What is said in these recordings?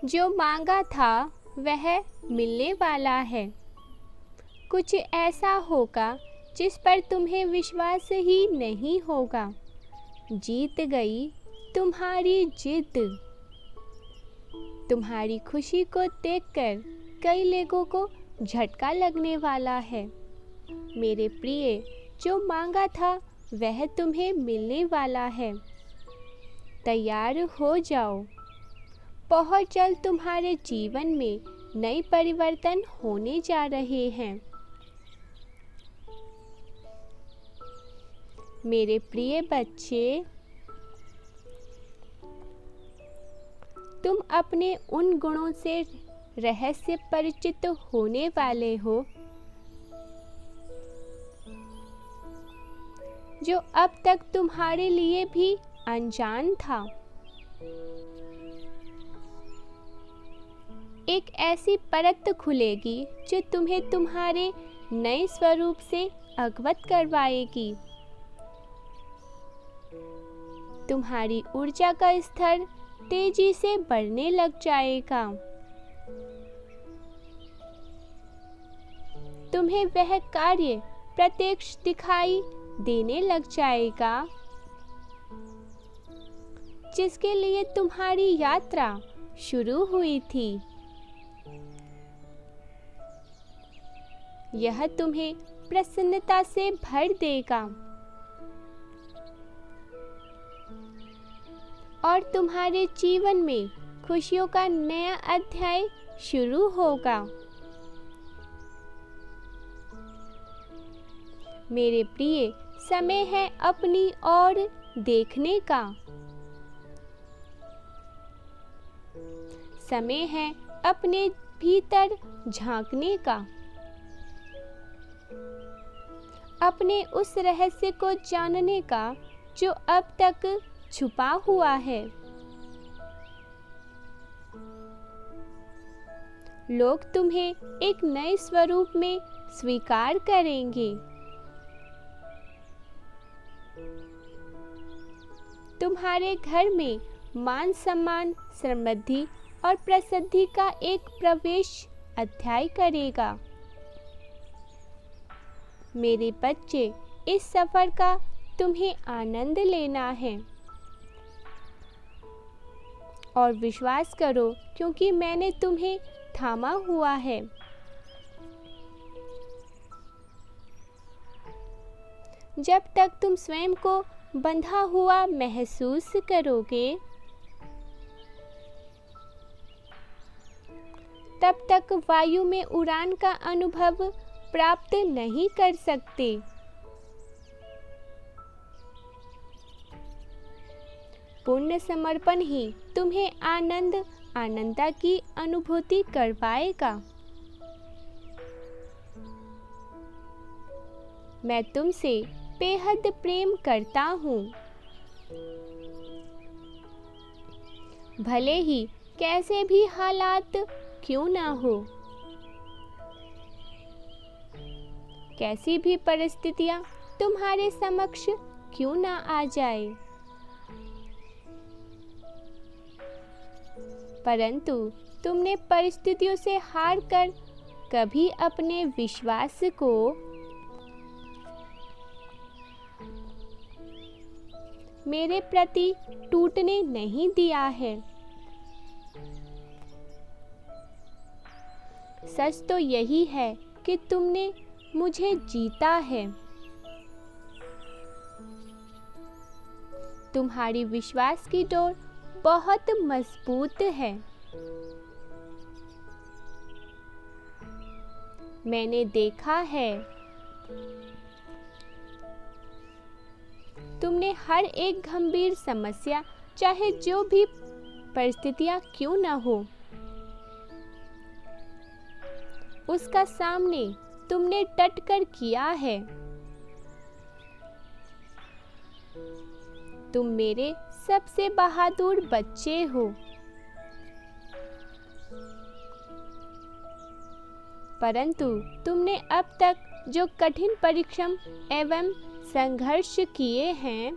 जो मांगा था वह मिलने वाला है। कुछ ऐसा होगा जिस पर तुम्हें विश्वास ही नहीं होगा। जीत गई तुम्हारी जिद। तुम्हारी खुशी को देखकर कई लोगों को झटका लगने वाला है। मेरे प्रिय, जो मांगा था वह तुम्हें मिलने वाला है। तैयार हो जाओ। बहुत जल्द तुम्हारे जीवन में नए परिवर्तन होने जा रहे हैं। मेरे प्रिय बच्चे, तुम अपने उन गुणों से रहस्य परिचित होने वाले हो जो अब तक तुम्हारे लिए भी अनजान था। एक ऐसी परत खुलेगी जो तुम्हें तुम्हारे नए स्वरूप से अवगत करवाएगी। तुम्हारी ऊर्जा का स्तर तेजी से बढ़ने लग जाएगा। तुम्हें वह कार्य प्रत्यक्ष दिखाई देने लग जाएगा जिसके लिए तुम्हारी यात्रा शुरू हुई थी। यह तुम्हें प्रसन्नता से भर देगा और तुम्हारे जीवन में खुशियों का नया अध्याय शुरू होगा। मेरे प्रिय, समय है अपनी ओर देखने का। समय है अपने भीतर झांकने का। अपने उस रहस्य को जानने का जो अब तक छुपा हुआ है। लोग तुम्हें एक नए स्वरूप में स्वीकार करेंगे। तुम्हारे घर में मान सम्मान, समृद्धि और प्रसिद्धि का एक प्रवेश अध्याय करेगा। मेरे बच्चे, इस सफर का तुम्हें आनंद लेना है और विश्वास करो क्योंकि मैंने तुम्हें थामा हुआ है। जब तक तुम स्वयं को बंधा हुआ महसूस करोगे तब तक वायु में उड़ान का अनुभव प्राप्त नहीं कर सकते। पूर्ण समर्पण ही तुम्हें आनंदता की अनुभूति करवाएगा। मैं तुमसे बेहद प्रेम करता हूँ। भले ही कैसे भी हालात क्यों ना हो, कैसी भी परिस्थितियां तुम्हारे समक्ष क्यों ना आ जाए, परंतु तुमने परिस्थितियों से हार कर कभी अपने विश्वास को मेरे प्रति टूटने नहीं दिया है। सच तो यही है कि तुमने मुझे जीता है। तुम्हारी विश्वास की डोर बहुत मजबूत है। मैंने देखा है तुमने हर एक गंभीर समस्या, चाहे जो भी परिस्थितियां क्यों न हो, उसका सामने तुमने डट कर किया है। तुम मेरे सबसे बहादुर बच्चे हो। परंतु तुमने अब तक जो कठिन परिश्रम एवं संघर्ष किए हैं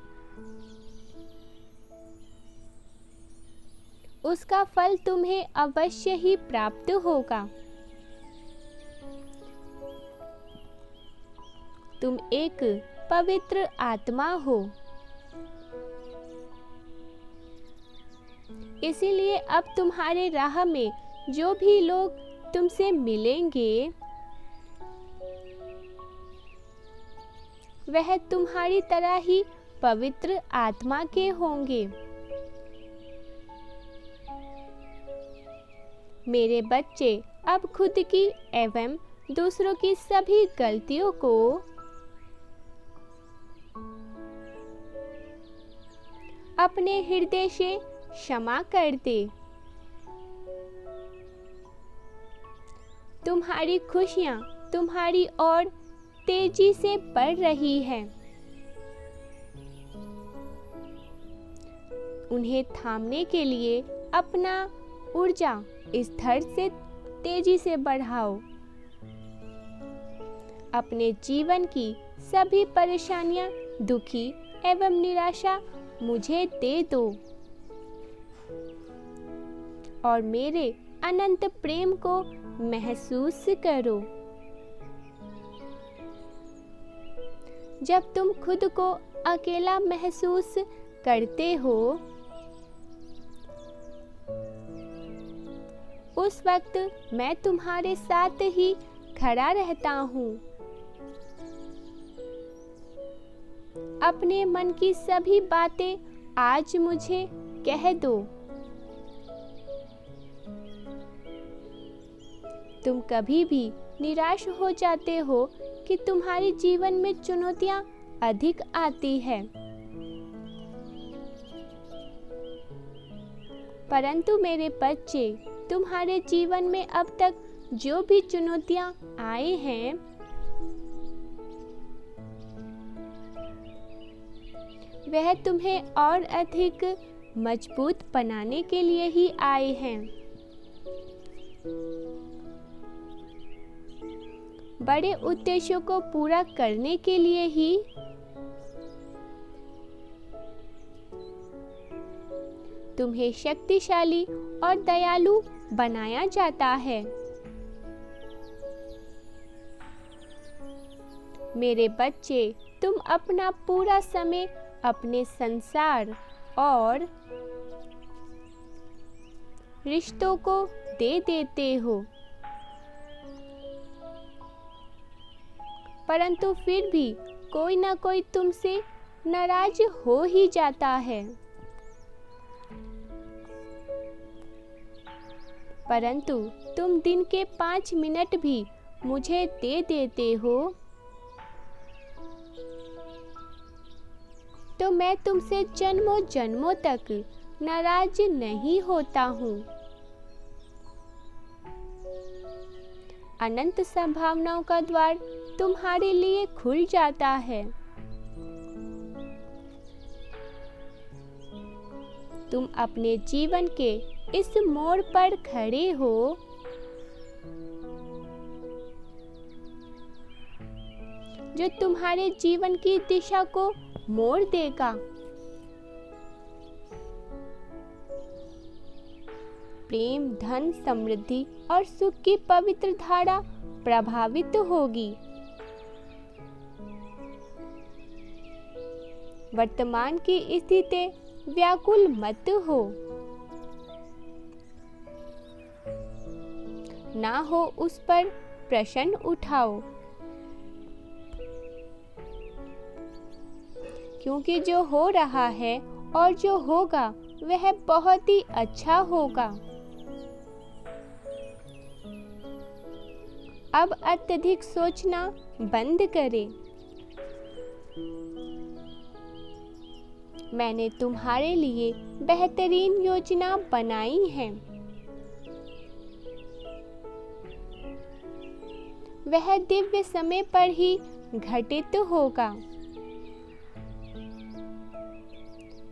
उसका फल तुम्हें अवश्य ही प्राप्त होगा। तुम एक पवित्र आत्मा हो, इसीलिए अब तुम्हारे राह में जो भी लोग तुमसे मिलेंगे वह तुम्हारी तरह ही पवित्र आत्मा के होंगे। मेरे बच्चे अब खुद की एवं दूसरों की सभी गलतियों को अपने हृदय से क्षमा कर दे। तुम्हारी खुशियां तुम्हारी ओर तेजी से बढ़ रही है। उन्हें थामने के लिए अपना ऊर्जा स्तर से तेजी से बढ़ाओ। अपने जीवन की सभी परेशानियां, दुखी एवं निराशा मुझे दे दो और मेरे अनंत प्रेम को महसूस करो। जब तुम खुद को अकेला महसूस करते हो उस वक्त मैं तुम्हारे साथ ही खड़ा रहता हूँ। अपने मन की सभी बातें आज मुझे कह दो। तुम कभी भी निराश हो जाते हो कि तुम्हारे जीवन में चुनौतियां अधिक आती है, परंतु मेरे बच्चे तुम्हारे जीवन में अब तक जो भी चुनौतियां आए हैं वह तुम्हें और अधिक मजबूत बनाने के लिए ही आए हैं। बड़े उद्देश्यों को पूरा करने के लिए ही तुम्हें शक्तिशाली और दयालु बनाया जाता है। मेरे बच्चे, तुम अपना पूरा समय अपने संसार और रिश्तों को दे देते हो, परंतु फिर भी कोई ना कोई तुमसे नाराज हो ही जाता है। परंतु तुम दिन के 5 मिनट भी मुझे दे देते हो तो मैं तुमसे जन्मों जन्मों तक नाराज नहीं होता हूँ। अनंत संभावनाओं का द्वार तुम्हारे लिए खुल जाता है। तुम अपने जीवन के इस मोड़ पर खड़े हो। जो तुम्हारे जीवन की दिशा को मोड़ देगा। प्रेम, धन, समृद्धि और सुख की पवित्र धारा प्रभावित होगी। वर्तमान की स्थिति व्याकुल मत हो। ना हो उस पर प्रश्न उठाओ, क्योंकि जो हो रहा है और जो होगा वह बहुत ही अच्छा होगा। अब अत्यधिक सोचना बंद करें। मैंने तुम्हारे लिए बेहतरीन योजना बनाई है। वह दिव्य समय पर ही घटित होगा।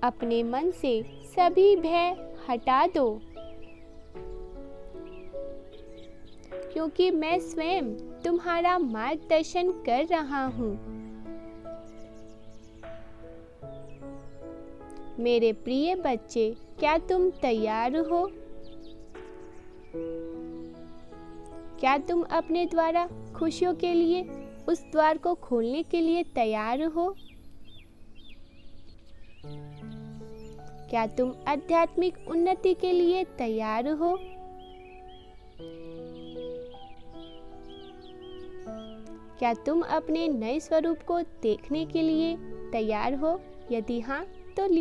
अपने मन से सभी भय हटा दो, क्योंकि मैं स्वयं तुम्हारा मार्गदर्शन कर रहा हूँ। मेरे प्रिय बच्चे, क्या तुम तैयार हो? क्या तुम अपने द्वारा खुशियों के लिए उस द्वार को खोलने के लिए तैयार हो? क्या तुम आध्यात्मिक उन्नति के लिए तैयार हो? क्या तुम अपने नए स्वरूप को देखने के लिए तैयार हो? यदि हाँ, तो